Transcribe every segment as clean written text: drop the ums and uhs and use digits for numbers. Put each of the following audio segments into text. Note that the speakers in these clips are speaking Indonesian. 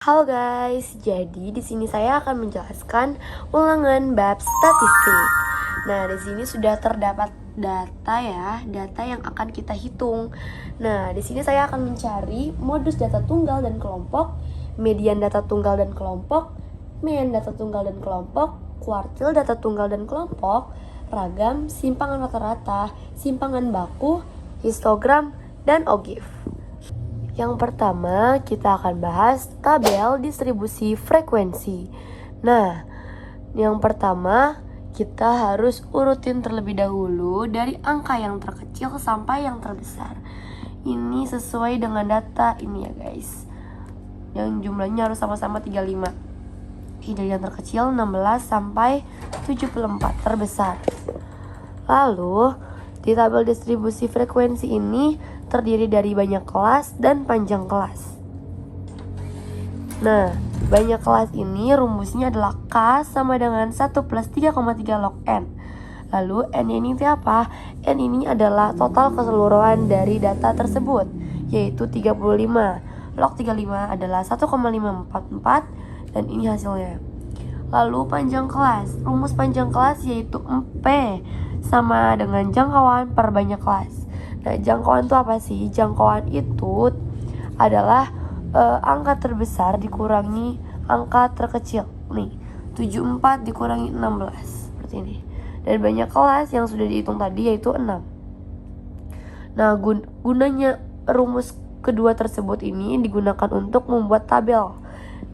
Halo guys, jadi di sini saya akan menjelaskan ulangan bab statistik. Nah, di sini sudah terdapat data yang akan kita hitung. Nah, di sini saya akan mencari modus data tunggal dan kelompok, median data tunggal dan kelompok, mean data tunggal dan kelompok, kuartil data tunggal dan kelompok, ragam, simpangan rata-rata, simpangan baku, histogram, dan ogive. Yang pertama, kita akan bahas tabel distribusi frekuensi. Nah, yang pertama, kita harus urutin terlebih dahulu dari angka yang terkecil sampai yang terbesar. Ini sesuai dengan data ini ya guys. Yang jumlahnya harus sama-sama 35. Dari yang terkecil 16 sampai 74 terbesar. Lalu, di tabel distribusi frekuensi ini terdiri dari banyak kelas dan panjang kelas. Nah, banyak kelas ini rumusnya adalah K sama dengan 1 plus 3,3 log N. Lalu N ini apa? N ini adalah total keseluruhan dari data tersebut, yaitu 35. Log 35 adalah 1,544 dan ini hasilnya. Lalu panjang kelas. Rumus panjang kelas yaitu P sama dengan jangkauan per banyak kelas. Nah, jangkauan itu apa sih? Jangkauan itu adalah angka terbesar dikurangi angka terkecil. Nih, 74 dikurangi 16 seperti ini. Dan banyak kelas yang sudah dihitung tadi yaitu 6. Nah, gunanya rumus kedua tersebut ini digunakan untuk membuat tabel.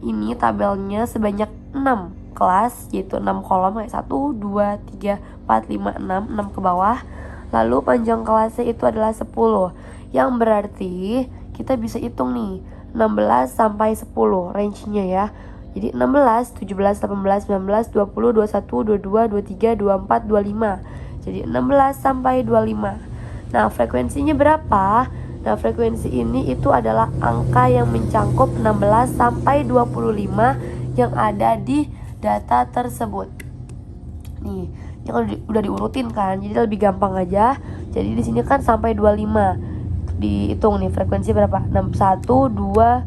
Ini tabelnya sebanyak 6 kelas, yaitu 6 kolom kayak 1, 2, 3, 4, 5, 6 ke bawah. Lalu panjang kelasnya itu adalah 10, yang berarti kita bisa hitung nih 16 sampai 10 range-nya ya. Jadi 16, 17, 18, 19, 20, 21, 22, 23, 24, 25. Jadi 16 sampai 25. Nah, frekuensinya berapa? Nah, frekuensi ini itu adalah angka yang mencangkup 16 sampai 25 yang ada di data tersebut. Nih, ini kan udah diurutin kan, jadi lebih gampang aja. Jadi di sini kan sampai 25. Dihitung nih frekuensi berapa? 61, 2,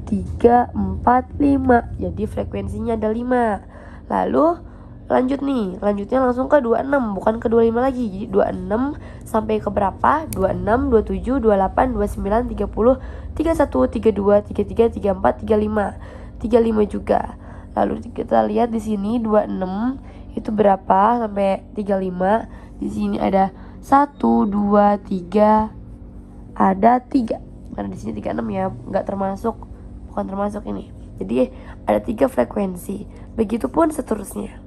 3, 4, 5. Jadi frekuensinya ada 5. Lalu lanjutnya langsung ke 26, bukan ke 25 lagi. Jadi 26 sampai ke berapa? 26, 27, 28, 29, 30, 31, 32, 33, 34, 35. 35 juga. Lalu kita lihat di sini 26 itu berapa sampai 35. Di sini ada 1, 2, 3, ada 3. Karena di sini 36 ya, bukan termasuk ini. Jadi ada 3 frekuensi. Begitupun seterusnya.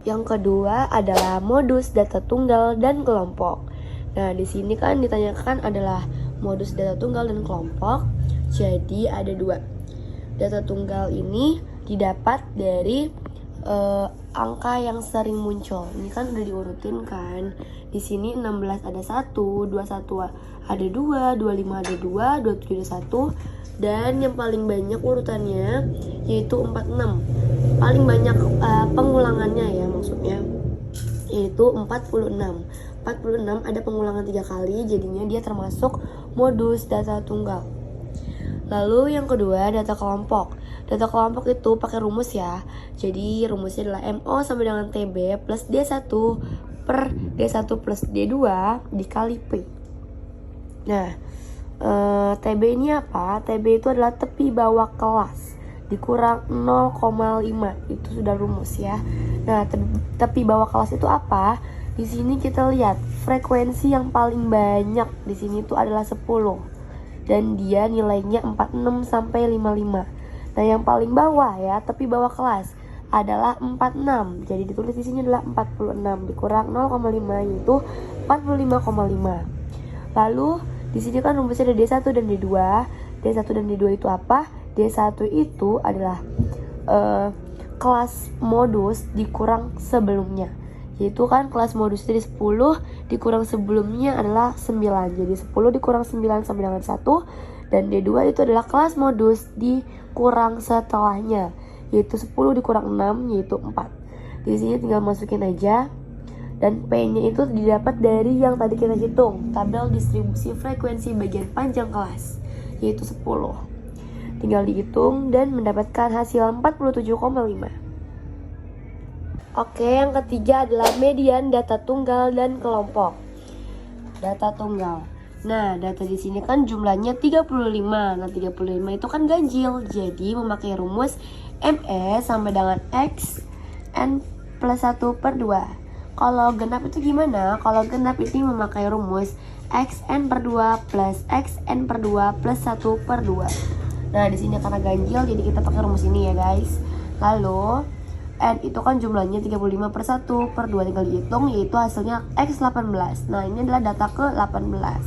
Yang kedua adalah modus data tunggal dan kelompok. Nah, di sini kan ditanyakan adalah modus data tunggal dan kelompok. Jadi ada 2. Data tunggal ini didapat dari angka yang sering muncul. Ini kan udah diurutin kan. Di sini 16 ada 1, 21 ada 2, 25 ada 2, 27 ada 1, dan yang paling banyak urutannya yaitu 46. Paling banyak pengulangannya ya maksudnya, yaitu 46. 46 ada pengulangan 3 kali, jadinya dia termasuk modus data tunggal. Lalu yang kedua, data kelompok. Data kelompok itu pakai rumus ya. Jadi rumusnya adalah MO sama dengan TB plus D1 per D1 plus D2 dikali P. Nah, TB ini apa? TB itu adalah tepi bawah kelas dikurang 0,5. Itu sudah rumus ya. Nah, tepi bawah kelas itu apa? Di sini kita lihat frekuensi yang paling banyak di sini itu adalah 10. Dan dia nilainya 46 sampai 55. Nah, yang paling bawah ya, tepi bawah kelas adalah 46. Jadi ditulis di sini adalah 46 dikurang 0,5 yaitu 45,5. Lalu di sini kan rumusnya ada D1 dan D2. D1 dan D2 itu apa? D1 itu adalah kelas modus dikurang sebelumnya. Yaitu kan kelas modus dari 10 dikurang sebelumnya adalah 9. Jadi 10 dikurang 9 sama dengan 1. Dan D2 itu adalah kelas modus dikurang setelahnya, yaitu 10 dikurang 6 yaitu 4. Di sini tinggal masukin aja. Dan P-nya itu didapat dari yang tadi kita hitung, tabel distribusi frekuensi bagian panjang kelas, yaitu 10. tinggal dihitung dan mendapatkan hasil 47,5. Oke, yang ketiga adalah median data tunggal dan kelompok. Data tunggal. Nah, data di sini kan jumlahnya 35. Nah, 35 itu kan ganjil. Jadi memakai rumus ME sama dengan X N plus 1 per 2. Kalau genap itu gimana? Kalau genap itu memakai rumus XN per 2 plus XN per 2 plus 1 per 2. Nah, di sini karena ganjil jadi kita pakai rumus ini ya guys. Lalu N itu kan jumlahnya 35 per 1 per 2, tinggal dihitung, yaitu hasilnya X18. Nah, ini adalah data ke-18.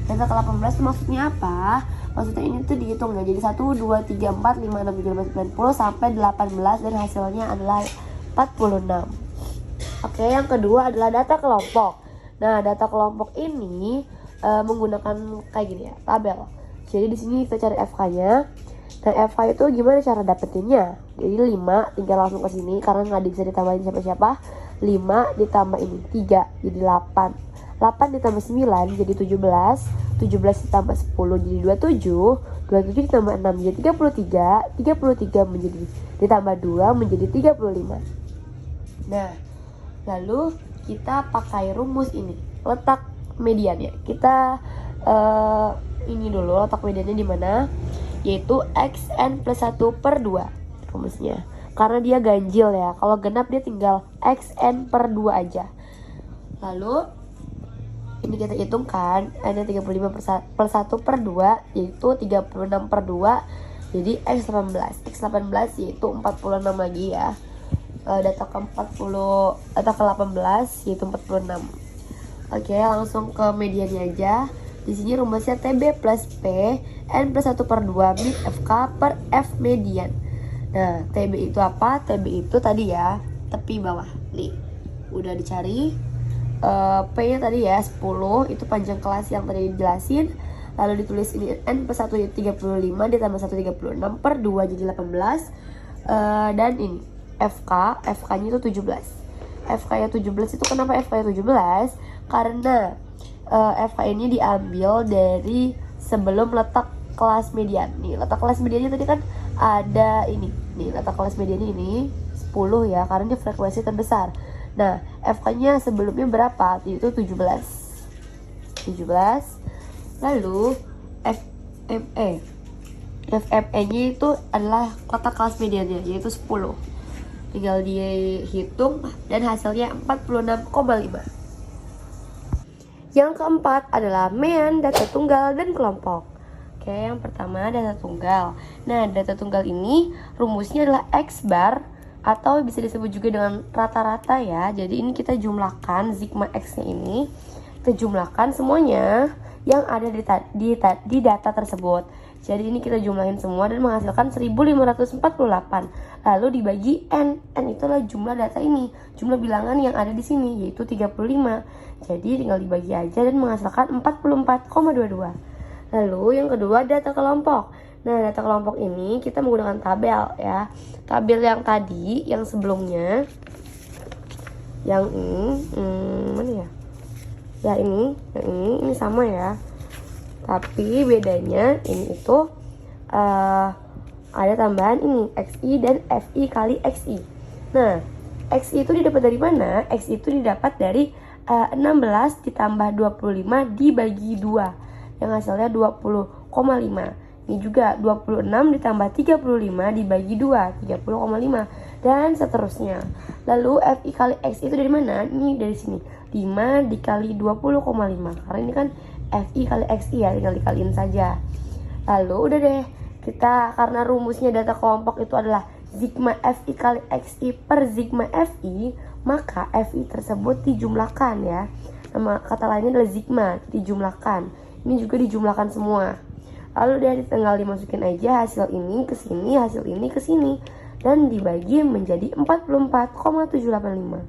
Data ke-18 itu maksudnya apa? Maksudnya ini tuh dihitung ya, jadi 1, 2, 3, 4, 5, 6, 7, 8, 9, 10 sampai 18 dan hasilnya adalah 46. Oke, yang kedua adalah data kelompok. Nah, data kelompok ini menggunakan kayak gini ya, tabel. Jadi di sini kita cari FK-nya. Nah, FK itu gimana cara dapetinnya? Jadi 5 tinggal langsung ke sini karena nggak bisa ditambahin siapa-siapa. 5 ditambah ini 3 jadi 8. 8 ditambah 9 jadi 17. 17 ditambah 10 jadi 27. 27 ditambah 6 jadi 33. 33 menjadi ditambah 2 menjadi 35. Nah, lalu kita pakai rumus ini. Letak mediannya. Kita ini dulu letak mediannya di mana? Yaitu XN plus 1 per 2 rumusnya. Karena dia ganjil ya. Kalau genap dia tinggal XN per 2 aja. Lalu ini kita hitungkan, ada 35 per 1 per 2 yaitu 36 per 2. Jadi X18. X18 yaitu 46 lagi ya. Data ke-18 yaitu 46. Oke, langsung ke mediannya aja. Di sini rumusnya TB plus P N plus 1 per 2 min FK per F median. Nah, TB itu apa? TB itu tadi ya, tepi bawah. Nih, udah dicari. P-nya tadi ya 10, itu panjang kelas yang tadi dijelasin. Lalu ditulis ini N plus 1 jadi 35 ditambah 1 36 per 2 jadi 18. Dan ini FK-nya itu 17. FK-nya 17 itu kenapa FK-nya 17? Karena FK ini diambil dari sebelum letak kelas median. Nih, letak kelas mediannya tadi kan ada ini. Nih, letak kelas mediannya ini 10 ya, karena ini frekuensi terbesar. Nah, FK-nya sebelumnya berapa? Itu 17. Lalu FME-nya itu adalah letak kelas mediannya, yaitu 10. Tinggal dihitung dan hasilnya 46,5. Yang keempat adalah mean data tunggal dan kelompok. Oke, yang pertama data tunggal. Nah, data tunggal ini rumusnya adalah X bar atau bisa disebut juga dengan rata-rata ya. Jadi ini kita jumlahkan sigma X-nya ini, kita jumlahkan semuanya yang ada di data tersebut. Jadi ini kita jumlahin semua dan menghasilkan 1548. Lalu dibagi N. N itulah jumlah data ini, jumlah bilangan yang ada di sini yaitu 35. Jadi tinggal dibagi aja dan menghasilkan 44,22. Lalu yang kedua data kelompok. Nah, data kelompok ini kita menggunakan tabel ya. Tabel yang tadi, yang sebelumnya, yang ini, mana ya? Ya ini sama ya. Tapi bedanya ini itu ada tambahan ini XI dan FI kali XI. Nah, XI itu didapat dari mana? XI itu didapat dari 16 ditambah 25 dibagi 2 yang hasilnya 20,5. Ini juga 26 ditambah 35 dibagi 2 30,5 dan seterusnya. Lalu FI kali XI itu dari mana? Ini dari sini, 5 dikali 20,5. Karena ini kan FI kali XI ya, tinggal dikaliin saja. Lalu udah deh, kita karena rumusnya data kelompok itu adalah sigma FI kali XI per sigma FI, maka FI tersebut dijumlahkan ya. Nama kata lainnya adalah sigma, dijumlahkan. Ini juga dijumlahkan semua. Lalu dari tinggal dimasukin aja hasil ini ke sini, hasil ini ke sini, dan dibagi menjadi 44,785.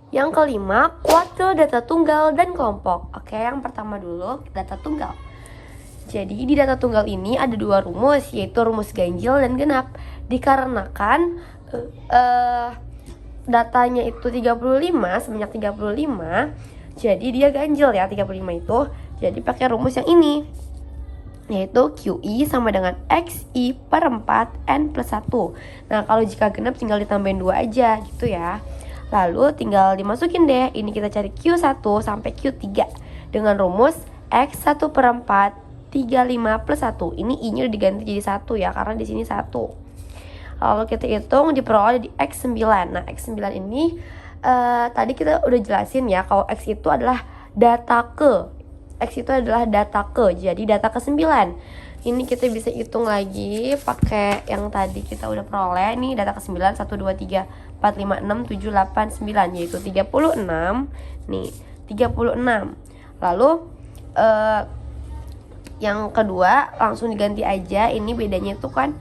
Yang kelima, kuartil data tunggal dan kelompok. Oke, yang pertama dulu data tunggal. Jadi di data tunggal ini ada dua rumus, yaitu rumus ganjil dan genap. Dikarenakan datanya itu 35, sebanyak 35, jadi dia ganjil ya 35 itu. Jadi pakai rumus yang ini. yaitu QI sama dengan XI per 4 N plus 1. Nah, kalau jika genap tinggal ditambahin 2 aja gitu ya. Lalu tinggal dimasukin deh, ini kita cari Q1 sampai Q3 dengan rumus X1 per 4 35 plus 1. Ini I-nya udah diganti jadi 1 ya, karena di sini 1. Lalu kita hitung diperoleh di X9. Nah, X9 ini tadi kita udah jelasin ya, kalau X itu adalah data ke. X itu adalah data ke, jadi data ke 9. Ini kita bisa hitung lagi pakai yang tadi kita udah peroleh. Nih data ke 9, 1, 2, 3, 4, 5, 6, 7, 8, 9, yaitu 36. Nih 36. Lalu yang kedua langsung diganti aja. Ini bedanya itu kan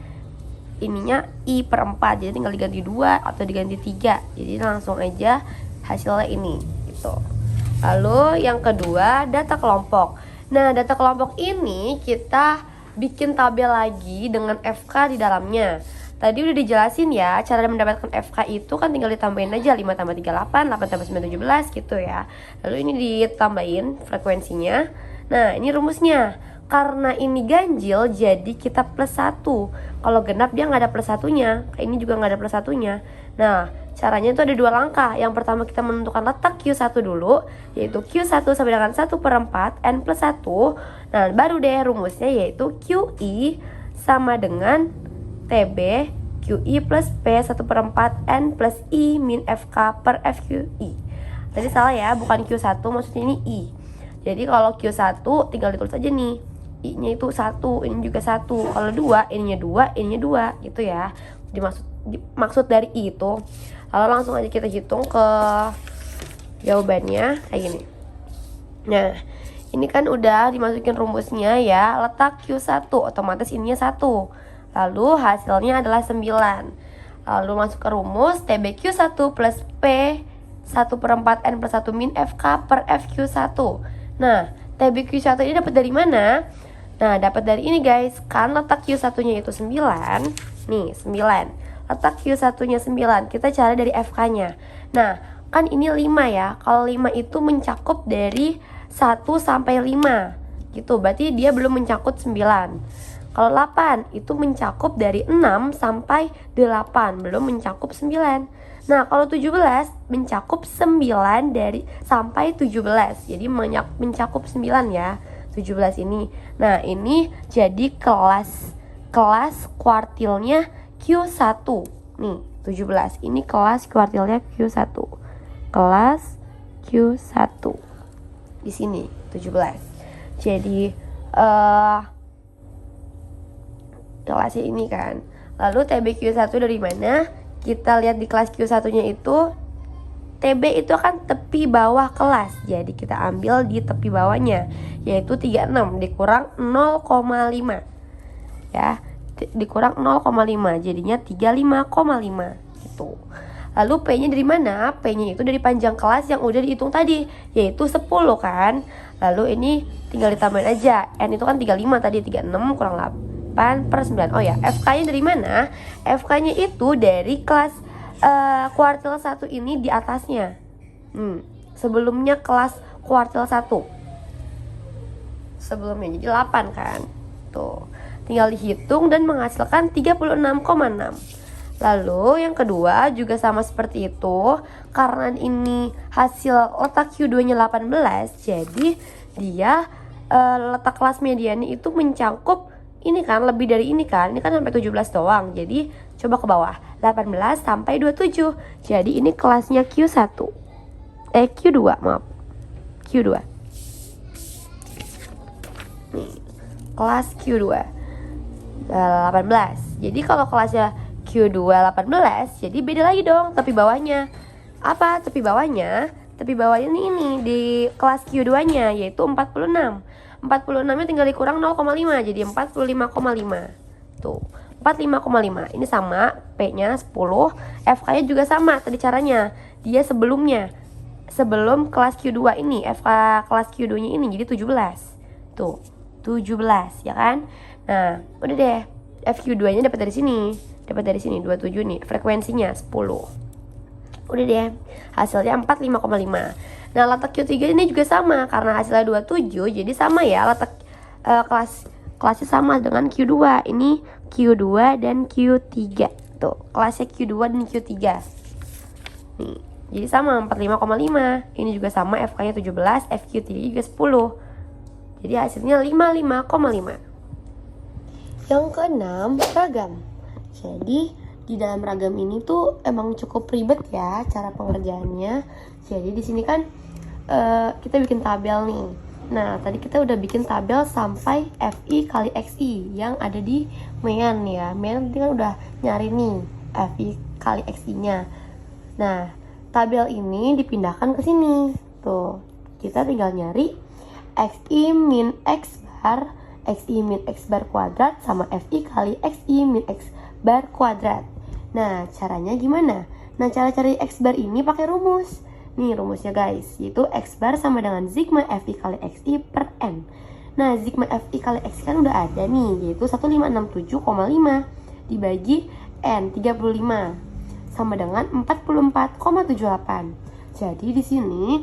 ininya I per 4, jadi tinggal diganti 2 atau diganti 3. Jadi langsung aja hasilnya ini gitu. Lalu yang kedua data kelompok. Nah, data kelompok ini kita bikin tabel lagi dengan FK di dalamnya. Tadi udah dijelasin ya, cara mendapatkan FK itu kan tinggal ditambahin aja 5 tambah 3 8, 8 tambah 9 17 gitu ya. Lalu ini ditambahin frekuensinya. Nah, ini rumusnya. Karena ini ganjil jadi kita plus 1. Kalau genap dia nggak ada plus satunya. Ini juga nggak ada plus satunya. Nah, caranya itu ada 2 langkah. Yang pertama kita menentukan letak Q1 dulu, yaitu Q1 sama dengan 1 per 4 N plus 1. Nah, baru deh rumusnya yaitu QI sama dengan TB QI plus P 1 per 4 N plus I min FK per FQI. Tadi salah ya, bukan Q1, maksudnya ini I. Jadi kalau Q1 tinggal ditulis aja nih, I-nya itu 1, ini juga 1. Kalau 2, ininya 2, ininya 2 gitu ya. Maksud dari I itu. Lalu langsung aja kita hitung ke jawabannya kayak gini. Nah, ini kan udah dimasukin rumusnya ya. Letak Q1, otomatis ininya 1. Lalu hasilnya adalah 9. Lalu masuk ke rumus TBQ1 plus P 1 per 4 N plus 1 min FK per FQ1. Nah, TBQ1 ini dapat dari mana? Nah, dapat dari ini guys. Kan letak Q1-nya itu 9. Nih, 9. Letak Q1-nya 9. Kita cari dari FK-nya. Nah, kan ini 5 ya. Kalau 5 itu mencakup dari 1 sampai 5. Gitu, berarti dia belum mencakup 9. Kalau 8 itu mencakup dari 6 sampai 8. Belum mencakup 9. Nah, kalau 17 mencakup 9 dari sampai 17. Jadi mencakup 9 ya, 17 ini. Nah, ini jadi kelas kuartilnya Q1. Nih, 17. Ini kelas kuartilnya Q1. Kelas Q1. Di sini 17. Jadi kelasnya ini kan. Lalu TBQ1 dari mana? Kita lihat di kelas Q1-nya itu TB itu kan tepi bawah kelas. Jadi kita ambil di tepi bawahnya, yaitu 36 dikurang 0,5. Ya, dikurang 0,5 jadinya 35,5 gitu. Lalu P-nya dari mana? P-nya itu dari panjang kelas yang udah dihitung tadi, yaitu 10 kan. Lalu ini tinggal ditambahin aja. N itu kan 35 tadi, 36 kurang 8 per 9. Oh ya, FK-nya dari mana? FK-nya itu dari kelas kuartil 1 ini di atasnya. Sebelumnya kelas kuartil 1. Sebelumnya jadi 8 kan. Tuh. Tinggal dihitung dan menghasilkan 36,6. Lalu yang kedua juga sama seperti itu. Karena ini hasil letak Q2-nya 18, jadi dia letak kelas mediannya itu mencakup ini kan, lebih dari ini kan. Ini kan sampai 17 doang. Jadi coba ke bawah, 18 sampai 27. Jadi ini kelasnya Q1. Q2, maaf. Q2. Nih, kelas Q2. 18. Jadi kalau kelasnya Q2 18, jadi beda lagi dong tepi bawahnya. Apa tepi bawahnya? Tepi bawahnya ini di kelas Q2-nya yaitu 46. 46-nya tinggal dikurang 0,5 jadi 45,5. Tuh, 45,5. Ini sama, P-nya 10, FK-nya juga sama tadi caranya. Dia sebelum kelas Q2 ini, FK kelas Q2-nya ini jadi 17. Tuh, 17 ya kan? Nah, udah deh. FQ2-nya dapat dari sini. 27 nih, frekuensinya 10. Udah deh, hasilnya 45,5. Nah, letak Q3 ini juga sama karena hasilnya 27, jadi sama ya letak kelas kelasnya sama dengan Q2. Ini Q2 dan Q3. Tuh, kelasnya Q2 dan Q3. Nih, jadi sama 45,5. Ini juga sama, FK-nya 17, FQ3 juga 10. Jadi hasilnya 55,5. Yang keenam, ragam. Jadi di dalam ragam ini tuh emang cukup ribet ya cara pengerjaannya. Jadi di sini kan kita bikin tabel nih. Nah, tadi kita udah bikin tabel sampai FI kali XI yang ada di main ya. Main nanti kan udah nyari nih FI kali XI-nya. Nah, tabel ini dipindahkan ke sini. Tuh, kita tinggal nyari XI min X bar, XI min X bar kuadrat sama FI kali XI min X bar kuadrat. Nah, caranya gimana? Nah, cara cari X bar ini pakai rumus. Nih rumusnya guys, yaitu X bar sama dengan sigma FI kali XI per N. Nah, sigma FI kali XI kan udah ada nih, yaitu 1567,5 dibagi N 35 sama dengan 44,78. Jadi di sini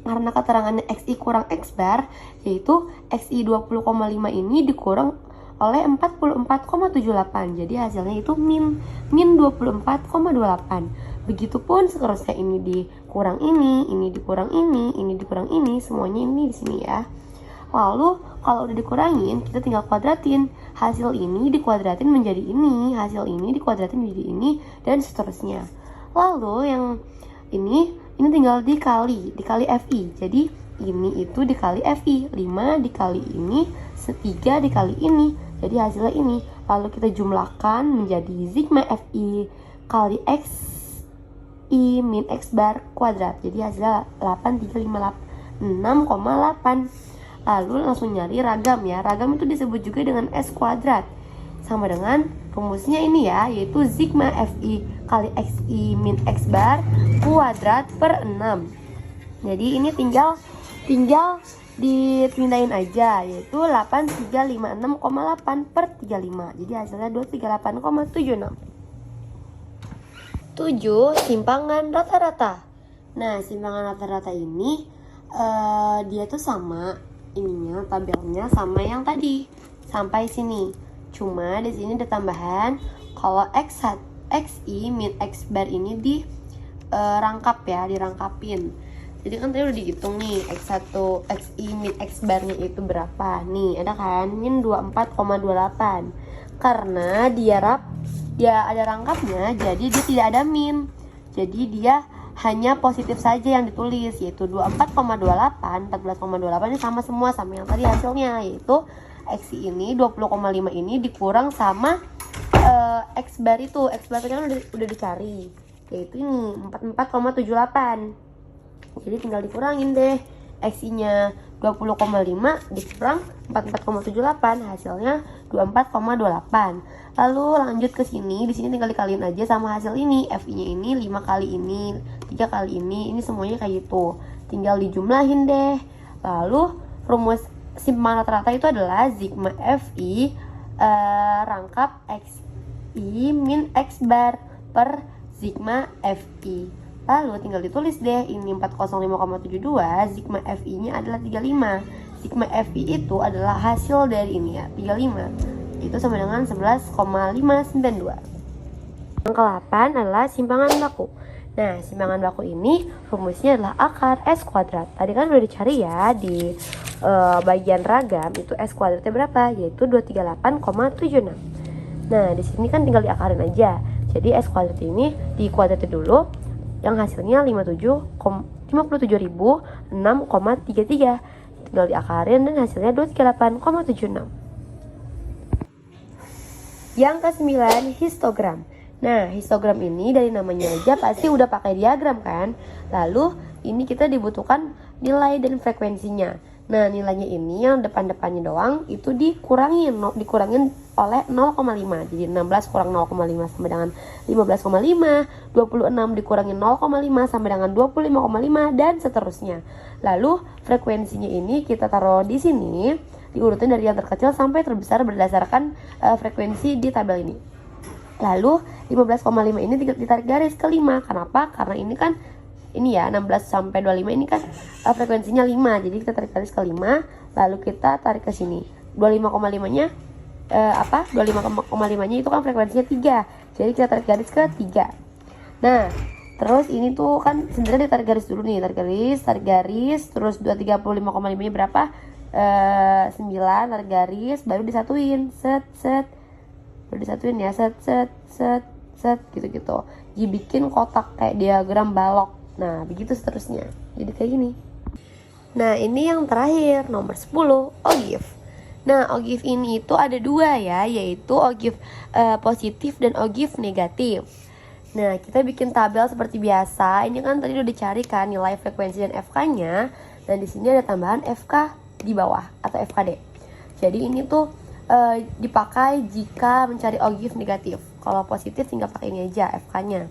karena keterangannya XI kurang X bar, yaitu XI 20,5 ini dikurang oleh 44,78. Jadi hasilnya itu min 24,28. Begitupun seterusnya, ini dikurang ini dikurang ini dikurang ini, semuanya ini di sini ya. Lalu kalau udah dikurangin, kita tinggal kuadratin. Hasil ini dikuadratin menjadi ini, hasil ini dikuadratin menjadi ini, dan seterusnya. Lalu yang ini tinggal dikali FI. Jadi ini itu dikali FI, 5 dikali ini, 3 dikali ini. Jadi hasilnya ini. Lalu kita jumlahkan menjadi sigma FI kali XI min X bar kuadrat. Jadi hasilnya 8356,8. Lalu langsung nyari ragam ya. Ragam itu disebut juga dengan S kuadrat. Sama dengan rumusnya ini ya, yaitu sigma FI kali XI min X bar kuadrat per 6. Jadi ini tinggal dipindahin aja, yaitu 8356,8 per 35. Jadi hasilnya 238,76. 7. Simpangan rata-rata. Nah, simpangan rata-rata ini dia tuh sama ininya, tabelnya sama yang tadi sampai sini. Cuma di sini ada tambahan kalau XI min X bar ini dirangkapin. Jadi kan tadi udah dihitung nih X1 XI min X barnya itu berapa. Nih, ada kan min 24,28. Karena dia ada rangkapnya, jadi dia tidak ada min. Jadi dia hanya positif saja yang ditulis, yaitu 24,28, 14,28 ini sama semua sama yang tadi hasilnya, yaitu XI ini 20,5 ini dikurang sama X bar itu. X bar kan udah dicari, yaitu ini 44,78. Jadi tinggal dikurangin deh XI-nya 20,5 dikurang 44,78, hasilnya 24,28. Lalu lanjut ke sini, di sini tinggal dikaliin aja sama hasil ini. FI-nya ini 5 kali ini, 3 kali ini semuanya kayak gitu. Tinggal dijumlahin deh. Lalu rumus simpangan rata-rata itu adalah sigma FI rangkap XI min X bar per sigma FI. Lalu tinggal ditulis deh, ini 405,72, sigma FI-nya adalah 35. Sigma FI itu adalah hasil dari ini ya, 35. Itu sama dengan 11,592. Yang ke-8 adalah simpangan baku. Nah, simpangan baku ini rumusnya adalah akar S kuadrat. Tadi kan udah dicari ya di bagian ragam, itu S kuadratnya berapa? Yaitu 238,76. Nah, di sini kan tinggal diakarin aja. Jadi S kuadrat ini dikuadratin dulu, yang hasilnya 57.006,33. Tinggal diakarin dan hasilnya 238,76. Yang ke-9, histogram. Nah, histogram ini dari namanya aja pasti udah pakai diagram kan. Lalu ini kita dibutuhkan nilai dan frekuensinya. Nah, nilainya ini yang depan-depannya doang itu dikurangin oleh 0,5. Jadi 16 kurang 0,5 sama dengan 15,5, 26 dikurangi 0,5 sama dengan 25,5 dan seterusnya. Lalu frekuensinya ini kita taruh di sini, diurutin dari yang terkecil sampai terbesar berdasarkan frekuensi di tabel ini. Lalu 15,5 ini ditarik garis ke 5. Kenapa? Karena ini kan ini ya 16 sampai 25 ini kan frekuensinya 5. Jadi kita tarik garis ke 5, lalu kita tarik ke sini. 25,5-nya 25,5-nya itu kan frekuensinya 3. Jadi kita tarik garis ke 3. Nah, terus ini tuh kan sebenarnya ditarik garis dulu nih, tarik garis, terus 235,5-nya berapa? 9, tarik garis, baru disatuin, baru disatuin ya, set gitu-gitu. Dibikin kotak kayak diagram balok. Nah, begitu seterusnya. Jadi kayak gini. Nah, ini yang terakhir, nomor 10, ogive. Nah, ogive ini itu ada 2 ya, yaitu ogive positif dan ogive negatif. Nah, kita bikin tabel seperti biasa. Ini kan tadi udah dicari kan nilai frekuensi dan FK-nya. Dan di sini ada tambahan FK di bawah atau FKD. Jadi ini tuh dipakai jika mencari ogive negatif. Kalau positif tinggal pakai ini aja FK-nya.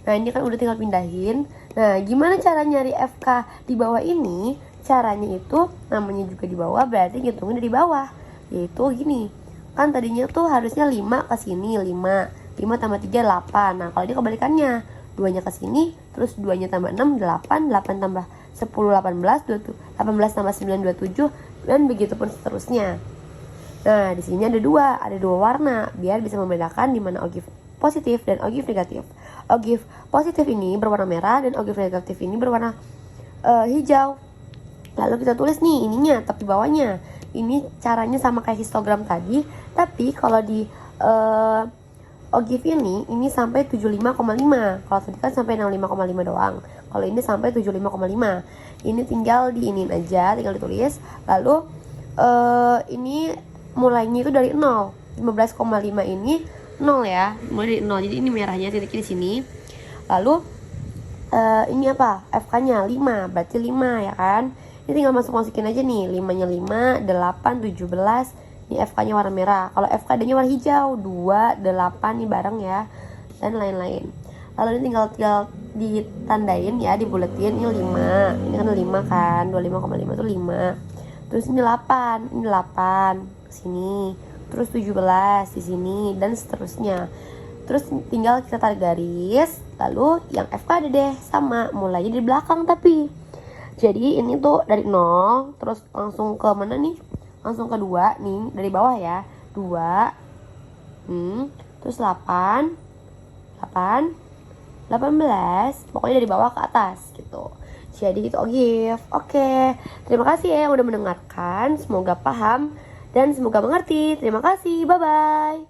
Nah, ini kan udah tinggal pindahin. Nah, gimana cara nyari FK di bawah ini? Caranya itu namanya juga di bawah, berarti ngitungin dari bawah. Yaitu gini. Kan tadinya tuh harusnya 5 ke sini, 5 tambah 3, 8. Nah, kalau ini kebalikannya, 2-nya ke sini, terus 2-nya tambah 6, 8 tambah 10, 18 tambah 9, 27, dan begitu pun seterusnya. Nah, di sini ada dua warna, biar bisa membedakan di mana ogive positif dan ogive negatif. Ogive positif ini berwarna merah, dan ogive negatif ini berwarna hijau. Lalu kita tulis nih ininya, tapi bawahnya. Ini caranya sama kayak histogram tadi, tapi kalau di ogive ini sampai 75,5. Kalau tadi kan sampai 65,5 doang. Kalau ini sampai 75,5. Ini tinggal diinin aja, tinggal ditulis. Lalu ini mulainya itu dari 0. 15,5 ini 0 ya. Mulai dari 0. Jadi ini merahnya titiknya di sini. Lalu ini apa? FK-nya 5. Berarti 5 ya kan? Ini tinggal masukin aja nih. 5-nya 5, 8, 17. Ini FK-nya warna merah. Kalau FKD-nya warna hijau, 2, 8 nih bareng ya, dan lain-lain. Lalu ini tinggal ditandain ya, dibuletin. Ini 5, ini kan 5 kan, 25,5 itu 5. Terus ini 8 sini. Terus 17 di sini dan seterusnya. Terus tinggal kita tarik garis. Lalu yang FKD deh sama, mulainya di belakang tapi. Jadi ini tuh dari 0, terus langsung ke mana nih? Langsung ke 2 nih, dari bawah ya. 2, terus 8, 18, pokoknya dari bawah ke atas gitu. Jadi itu ogive. Oke, terima kasih ya yang udah mendengarkan. Semoga paham dan semoga mengerti. Terima kasih, bye-bye.